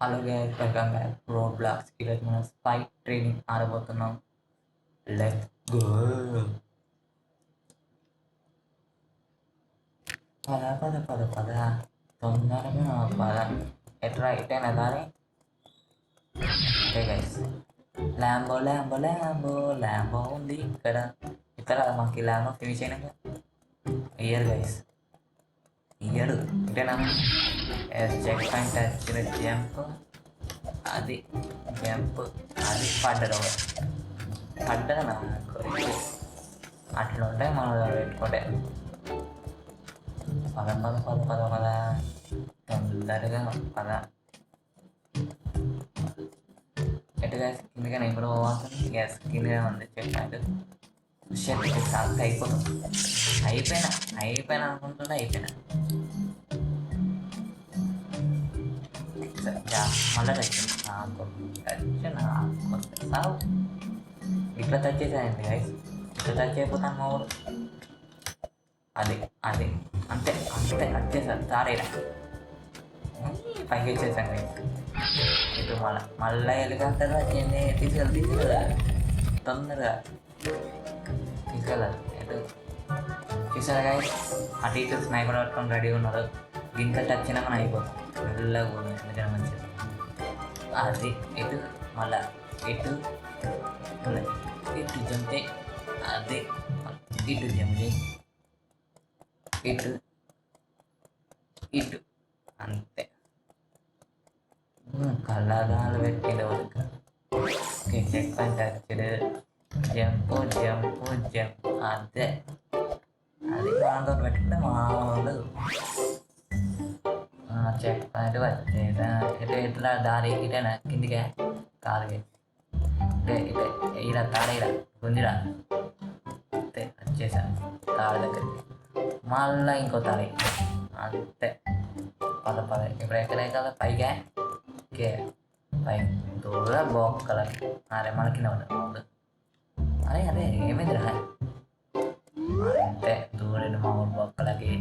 Hello guys, welcome back Roblox. ఈరోజు మనం spy training ఆడబోతున్నాం. Let's go. పద పద పద పద తొందరగా పద. ఎట్రా ఇటైనా దారి. Okay guys, Lambo Lambo Lambo Lambo ఉంది ఇక్కడ. ఇక్కడ మాకు ల్యాంబో ఫినిష్ అయినాక ఇయర్ గైస్, ఇయ్యడు ఇటేనా. చెక్ పాయింట్ వచ్చిన జంప్, అది జంప్, అది పడ్డడు పడ్డదా అట్లా ఉంటాయి మనం పెట్టుకుంటే. పద పద పద పద పద తొందరగా పద. ఎటుగా కిందగా ఇప్పుడు పోవాల్సింది. గ్యాస్ కిందగా ఉంది చెక్ పాయింట్. సాగు అయిపోతుంది. అయిపోయినా అనుకుంటున్నా అయిపోయినా. మళ్ళీ సాగు ఇట్లా టచ్ చేసాయండి గైస్. ఇట్లా టచ్ అయిపోతాను మా ఊరు. అది అది అంతే అంతే వచ్చేసారు తారేరా. పైకి వచ్చేసాను గైస్. ఇటు మళ్ళీ హెలికాప్టర్ వచ్చింది. తీసుకెళ్ళా తొందరగా తీసుకెళ్ళాలి. ఎటు చూసారా గైస్, అటు ఇటు స్నైపర్ పట్టుకొని రెడీగా ఉన్నారు. గింత టచ్ అయినా మనం అయిపోతాం. మెల్లగా పోతుంది ఎందుకని మంచిది. అది ఇటు మళ్ళా ఇటు ఇటు జంటే, అది ఇటు జంటే, ఇటు ఇటు అంతే. కళ్ళగాలు పెట్టిన వరకు చెక్ పాయింట్ వచ్చాడు. జంపు జంపు జంప్, అంతే. అది దాంతో పెట్టుకుంటే మామూలు. చెక్ పాయింట్ వచ్చేసా. ఇటు ఇట్లా దారి ఇటేనా కిందికే కాలుకి ఇటే ఇటే ఇలా తాడేరా గుంజిరా. అంతే వచ్చేసాను తాడు దగ్గరికి. మళ్ళీ ఇంకో తాడి అంతే. పద పద ఇప్పుడు ఎక్కడెక్కడ పైగా ఓకే పై దూర బొక్కల. అరే మన కింద ఉంటుంది. అరే అరే ఏమైందిరా. అంతే దూరండి మా ఊరు బొక్కలకి.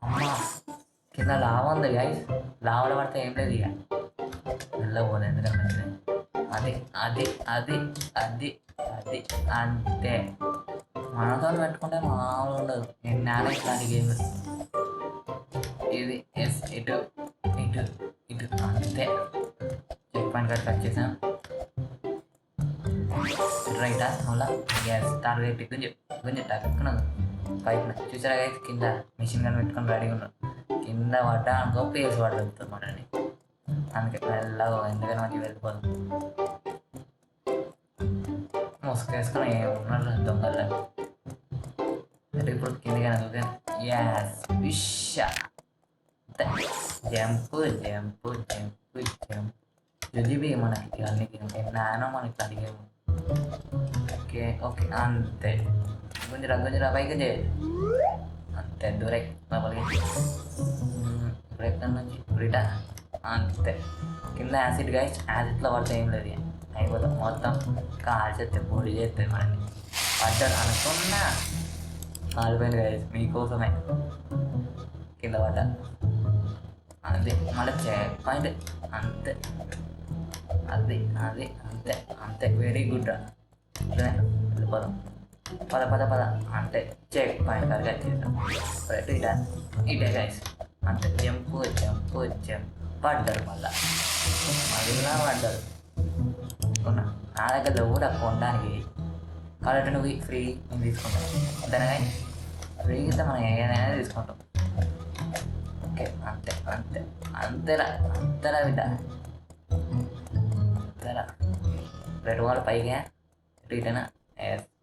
అమ్మా కింద లావ ఉంది గైస్. లావలో పడితే ఏం లేదు ఇక వెళ్ళబోదు ఎందుకంటే మంచిది. అది అది అది అది అది అంతే. మనతో పెట్టుకుంటే మామూలు ఉండదు. నేను నానేస్తాను గేమ్. ఇది ఎస్ ఇటు ఇటు ఇటు అంతే. చెక్ పాయింట్ కట్ వచ్చేసాం. రైటా మళ్ళా గ్యాస్ టార్గెట్ గుంజి గుంజి టక్కున్నది పైన. చూసారా గైస్, కింద మిషన్ గన్ పెట్టుకొని రెడీగా ఉన్నాం. కింద పడ్డా అనుకో పేస్ పడుతుంది మనని. అందుకే మెల్లగా ఎందుకని మంచిగా వెళ్ళిపోదు. మోసుకేసుకొని ఏమున్నాడు దొంగల. ఇప్పుడు కిందికి అనుకో as wish jump jump jump jump. జుజిబి మనకి అన్నికి నానో మనకి అడిగేము. ఓకే ఓకే అంతే. గుంజరా గుంజరా పైకి చేయాలి అంతే. దూరే లోపలికి ఇప్పుడు ఎక్కడి నుంచి బ్రిటా అంతే. కింద యాసిడ్ గైస్, యాసిడ్లో పడితే ఏం లేదు అయిపోతాం మొత్తం. కాలు చేస్తే పొడి చేస్తే మనకి పడ్డాడు అనుకున్నా కాలిపోయింది గైస్ మీకోసమే. కింద పడ్డా అది మళ్ళీ చెక్ పాయింట్ అంతే. అది అది అంతే అంతే. వెరీ గుడ్ రా. వెళ్ళిపోదాం పద పద పద అంతే. చెక్ పాయింట్ కరెక్ట్గా చేసాం. ఇట ఇటే గైస్ అంతే. జంపు జంపు జంప్ పడ్డారు. మళ్ళా పడ్డారు. నా దగ్గర కూడా కొనడానికి కాబట్టి నువ్వు ఫ్రీ నేను తీసుకుంటాను. అంతేనా కానీ ఫ్రీగా మనం ఏదైనా తీసుకుంటాం. ఓకే అంతే అంతే అంతేరా అంతేరా బిడ్డ అంతేరా. రెడ్ వాళ్ళు పైగా ఇటు ఇటేనా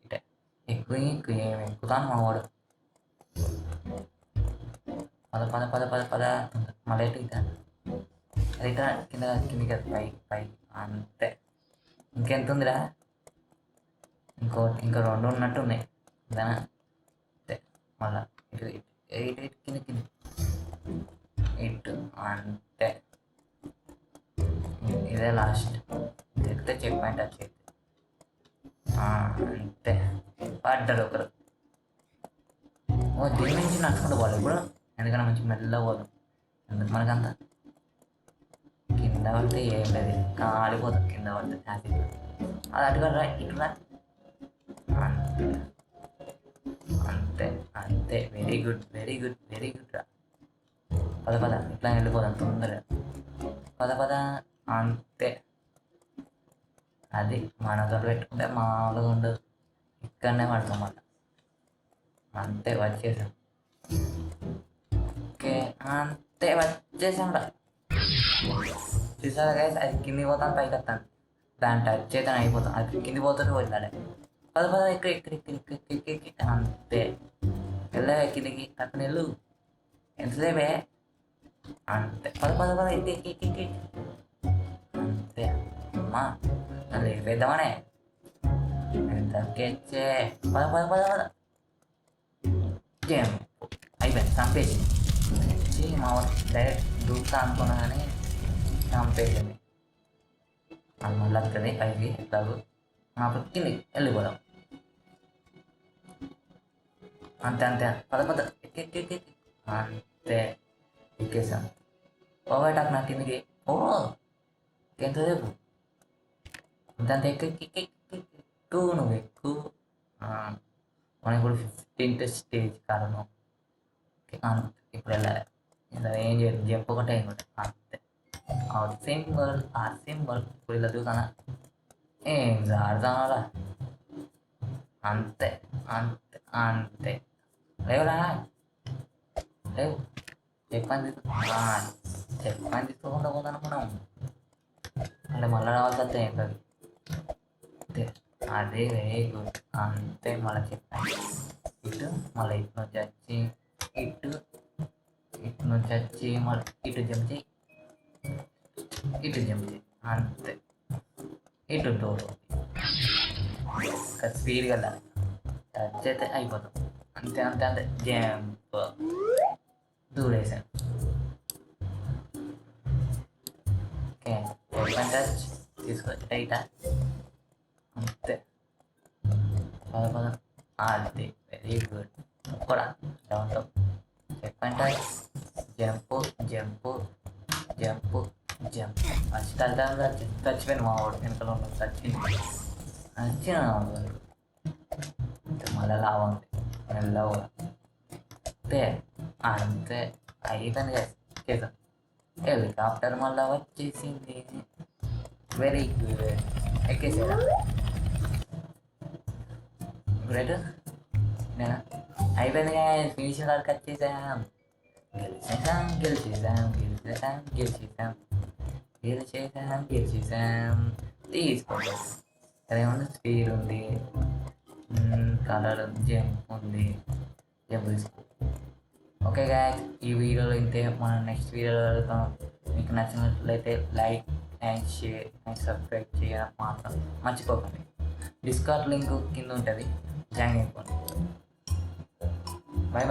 ఇటే ఎక్కువ ఎక్కువ ఏమి ఎక్కుతాను మా వాడు. పద పద పద పద పద మళ్ళీ ఇటు ఇట అది ఇట కింద కిందికి పై పై అంతే. ఇంకెంత ఉందిరా. ఇంకా రెండు ఉన్నట్టు ఉన్నాయి అంతేనా. అంతే మళ్ళా ఇటు ఇటు ఇటు కింద కింద ఇటు అంతే. ఇదే లాస్ట్. ఎక్కితే చెక్ పాయింట్ వచ్చేది అంతే. పడ్డాడు ఒకరు. దీని నుంచి నడుచుకుంటూ పోవాలి ఇప్పుడు ఎందుకంటే మంచి మెల్లగా పోదాం. ఎందుకు మనకంత కింద పడితే ఏం లేదు కాలిపోతుంది కింద పడితే హ్యాపీ అది అటుగా రా ఇటురా అంతే అంతే అంతే very good very good very good రా పద పద ఇట్లా వెళ్ళిపోదాం తొందరగా పద అంతే అది మనతో పెట్టుకుంటే మామూలుగా ఉండదు ఇక్కడనే పడతాం మళ్ళీ అంతే వచ్చేసాం ఓకే అంతే వచ్చేసాం రా చూసారా గైస్ అది కింది పోతాను పైకి వస్తాను దాని టచ్ చేతాను అయిపోతాం అది కింది పోతుంది వెళ్ళాలి పద ఇక్కడ అంతే వెళ్ళా కిందికి అక్కడ వెళ్ళు ఎంతసేపే అంతే పద ఎక్కి అంతే అమ్మా నన్ను లేపేద్దామనే ఎంత కెచ్చే పద అయిపోయింది చంపేసి మా డైరెక్ట్ దూకుతా అనుకున్నా కానీ చంపేసింది అది మళ్ళీ వస్తుంది పైకి ఎట్లాగూ మా కింది వెళ్ళిపోదాం అంతే పద ఎక్కి అంతే ఎక్కేసాం ఓవేటాకు నా కిందికి ఓ ఎంతసేపు అంతే ఎక్కు నువ్వు ఎక్కువ మనకి ఇప్పుడు 15th స్టేజ్ కారణం ఇప్పుడు వెళ్ళాలి ఇలా ఏం చేయదు జంప్ ఒకటే ఇంకోటి అంతే సింబల్ ఇప్పుడు ఇలా చూసానా ఏం ఆడతానా అంతే అంతే అంతే లేవురా లేవు చెప్పని తీసుకోకుండా పోదనుకున్నాం అంటే మళ్ళీ రావాల్సి వస్తే ఏంటది అంతే అదే వెరీ గుడ్ అంతే మళ్ళీ చెప్పాను ఇటు మళ్ళీ ఇటు నుంచి వచ్చి ఇటు నుంచి వచ్చి మళ్ళీ ఇటు జంప్ చేయి అంతే ఇటు డోర్ స్పీడ్గా వెళ్ళాలి టచ్ అయితే అయిపోతాం అంతే జంప్ దూరేసాను ఓకే టచ్ తీసుకొచ్చి టైటా అంతే పద అది వెరీ గుడ్ కూడా డౌన్లో చెప్పండి జంప్ ఫస్ట్ అర్థంగా చచ్చిపోయింది మా వాడు వెనకలో ఉన్న వచ్చిన మళ్ళీ లాభం ఉంది మెల్లగా అంతే అయిపోయింది చేసాం హెలికాప్టర్ మళ్ళీ వచ్చేసింది వెరీ గుడ్ ఎక్కేసారా గ్రేట్ అయిపోయింది ఫినిషింగ్ వరకు వచ్చేసాం గెలిచేసాం తీసుకోండి అదేమన్నా స్పీడ్ ఉంది కలర్ జంప్ ఉంది జంప్ తీసుకో ఓకే గాయ్స్ ఈ వీడియోలో ఇంతే మనం నెక్స్ట్ వీడియోలో వెళ్తాం మీకు నచ్చినట్లయితే like and share and subscribe చేయడం మాత్రం మర్చిపోకండి డిస్కౌంట్ లింక్ కింద ఉంటుంది జాయిన్ అయిపోండి బాయ్